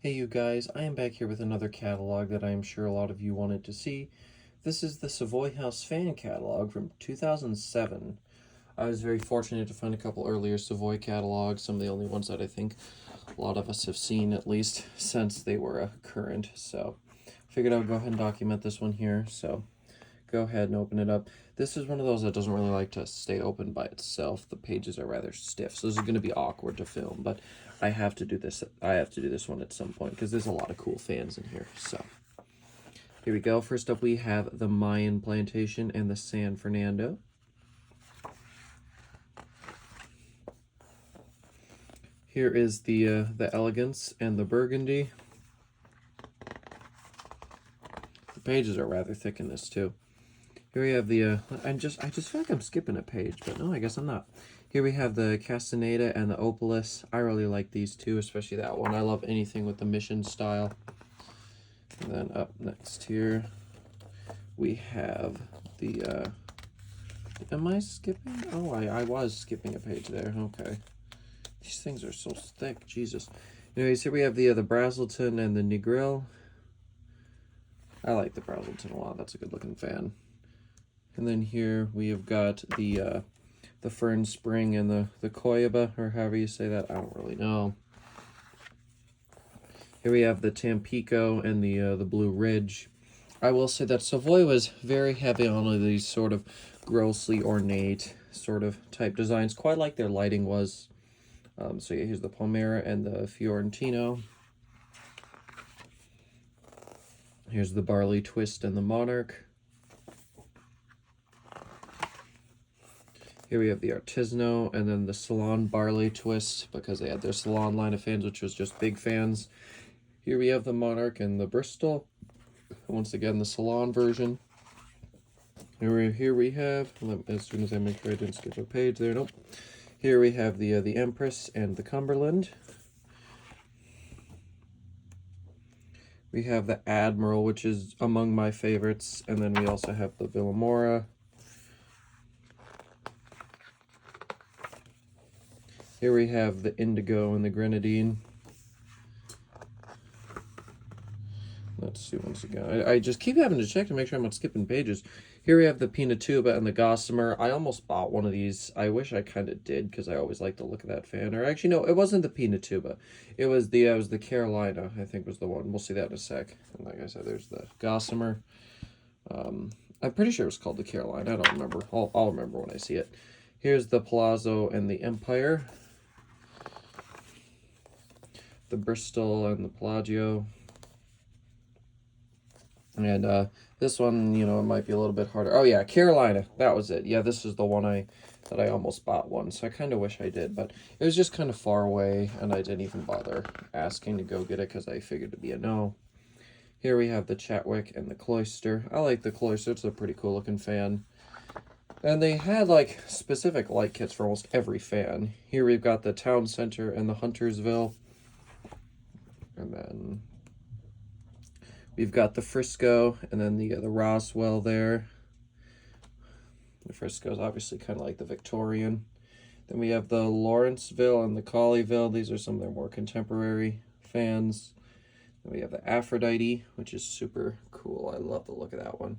Hey you guys, I am back here with another catalog that I am sure a lot of you wanted to see. This is the Savoy House fan catalog from 2007. I was very fortunate to find a couple earlier Savoy catalogs, some of the only ones that I think a lot of us have seen, at least since they were current. So I figured I would go ahead and document this one here. So go ahead and open it up. This is one of those that doesn't really like to stay open by itself. The pages are rather stiff, so this is going to be awkward to film, but I have to do this. I have to do this one at some point because there's a lot of cool fans in here. So here we go. First up, we have the Mayan Plantation and the San Fernando. Here is the Elegance and the Burgundy. The pages are rather thick in this too. Here we have the, I just feel like I'm skipping a page, but no, I guess I'm not. Here we have the Castaneda and the Opalis. I really like these two, especially that one. I love anything with the mission style. And then up next here, we have the, am I skipping? Oh, I was skipping a page there, okay. These things are so thick, Jesus. Anyways, here we have the Brazelton and the Negril. I like the Brazelton a lot, that's a good looking fan. And then here we have got the Fern Spring and the Coyaba, or however you say that. I don't really know. Here we have the Tampico and the Blue Ridge. I will say that Savoy was very heavy on these sort of grossly ornate sort of type designs, quite like their lighting was. So yeah, here's the Palmera and the Fiorentino. Here's the Barley Twist and the Monarch. Here we have the Artisanal and then the Salon Barley Twist, because they had their Salon line of fans, which was just big fans. Here we have the Monarch and the Bristol. Once again, the Salon version. Here we have, as soon as I make sure I didn't skip a page there, nope. Here we have the Empress and the Cumberland. We have the Admiral, which is among my favorites, and then we also have the Villamora. Here we have the Indigo and the Grenadine. Let's see once again. I just keep having to check to make sure I'm not skipping pages. Here we have the Pinatuba and the Gossamer. I almost bought one of these. I wish I kind of did because I always like the look of that fan. Or actually, no, it wasn't the Pinatuba. It was the Carolina, I think was the one. We'll see that in a sec. And like I said, there's the Gossamer. I'm pretty sure it was called the Carolina. I don't remember. I'll remember when I see it. Here's the Palazzo and the Empire. The Bristol and the Pelagio. And this one, you know, it might be a little bit harder. Oh yeah, Carolina, that was it. Yeah, this is the one that I almost bought one, so I kind of wish I did, but it was just kind of far away, and I didn't even bother asking to go get it because I figured it'd be a no. Here we have the Chatwick and the Cloister. I like the Cloister, it's a pretty cool looking fan. And they had like specific light kits for almost every fan. Here we've got the Town Center and the Huntersville. And then we've got the Frisco and then the Roswell there. The Frisco is obviously kind of like the Victorian. Then we have the Lawrenceville and the Colleyville. These are some of their more contemporary fans. Then we have the Aphrodite, which is super cool. I love the look of that one.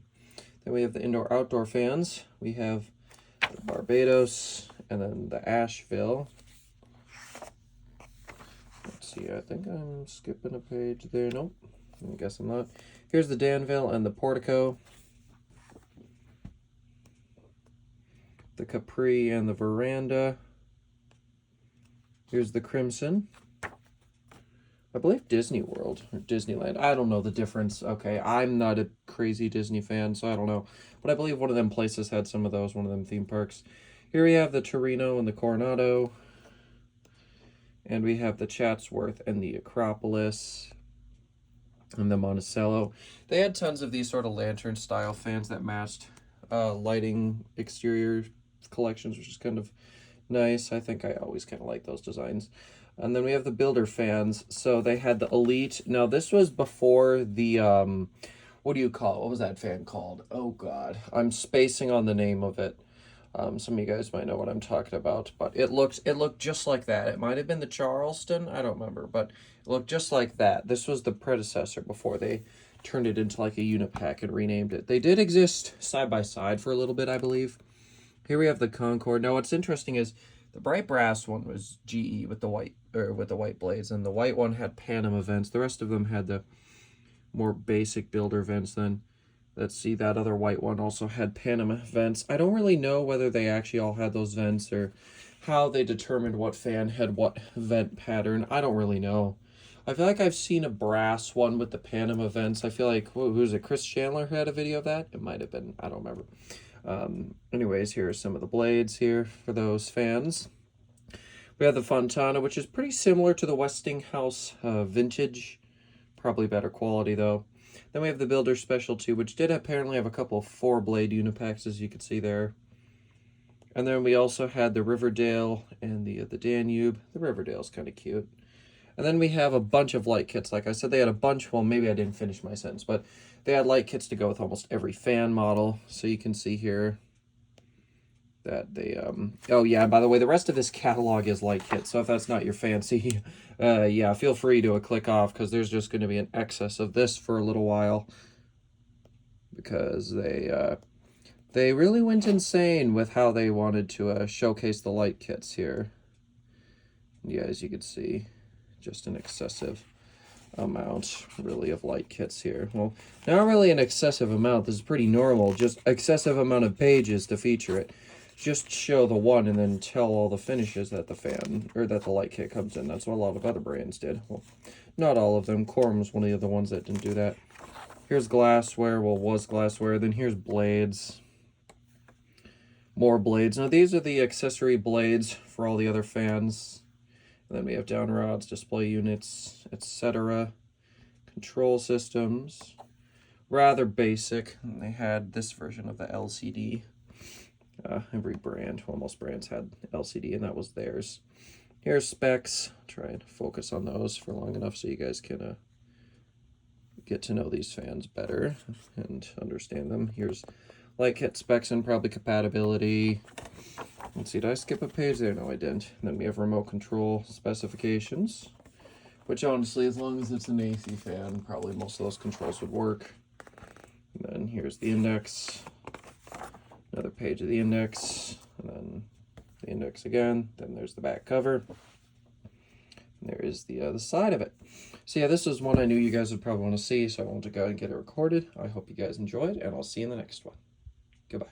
Then we have the indoor-outdoor fans. We have the Barbados and then the Asheville. Let's see, I think I'm skipping a page there. Nope, I guess I'm not. Here's the Danville and the Portico. The Capri and the Veranda. Here's the Crimson. I believe Disney World or Disneyland. I don't know the difference. Okay, I'm not a crazy Disney fan, so I don't know. But I believe one of them places had some of those, one of them theme parks. Here we have the Torino and the Coronado. And we have the Chatsworth and the Acropolis and the Monticello. They had tons of these sort of lantern style fans that matched lighting exterior collections, which is kind of nice. I think I always kind of like those designs. And then we have the Builder fans. So they had the Elite. Now this was before the, what do you call it? What was that fan called? Oh God, I'm spacing on the name of it. Some of you guys might know what I'm talking about, but it looked just like that. It might have been the Charleston, I don't remember, but it looked just like that. This was the predecessor before they turned it into like a unit pack and renamed it. They did exist side by side for a little bit, I believe. Here we have the Concorde. Now what's interesting is the bright brass one was GE with the white blades, and the white one had Panama vents. The rest of them had the more basic builder vents. Then let's see, that other white one also had Panama vents. I don't really know whether they actually all had those vents or how they determined what fan had what vent pattern. I don't really know. I feel like I've seen a brass one with the Panama vents. I feel like, who's it, Chris Chandler who had a video of that? It might have been, I don't remember. Anyways, here are some of the blades here for those fans. We have the Fontana, which is pretty similar to the Westinghouse Vintage. Probably better quality, though. Then we have the Builder Specialty, which did apparently have a couple of 4-blade unipacks, as you can see there. And then we also had the Riverdale and the Danube. The Riverdale's kind of cute. And then we have a bunch of light kits. Like I said, they had a bunch. Well, maybe I didn't finish my sentence, but they had light kits to go with almost every fan model. So you can see here that they, oh yeah, by the way, the rest of this catalog is light kit. So if that's not your fancy, yeah, feel free to click off, because there's just going to be an excess of this for a little while. Because they really went insane with how they wanted to showcase the light kits here. Yeah, as you can see, just an excessive amount, really, of light kits here. Well, not really an excessive amount. This is pretty normal. Just excessive amount of pages to feature it. Just show the one and then tell all the finishes that the fan, or that the light kit comes in. That's what a lot of other brands did. Well, not all of them. Quorum was one of the ones that didn't do that. Here's glassware. Well, was glassware. Then here's blades. More blades. Now, these are the accessory blades for all the other fans. And then we have down rods, display units, etc. Control systems. Rather basic. And they had this version of the LCD. Every brand, well, most brands had LCD, and that was theirs. Here's specs. Try and focus on those for long enough so you guys can get to know these fans better and understand them. Here's light kit specs and probably compatibility. Let's see, did I skip a page there? No, I didn't. And then we have remote control specifications, which honestly, as long as it's an AC fan, probably most of those controls would work. And then here's the index, another page of the index, and then the index again. Then there's the back cover. And there is the side of it. So yeah, this is one I knew you guys would probably want to see, so I wanted to go and get it recorded. I hope you guys enjoyed, and I'll see you in the next one. Goodbye.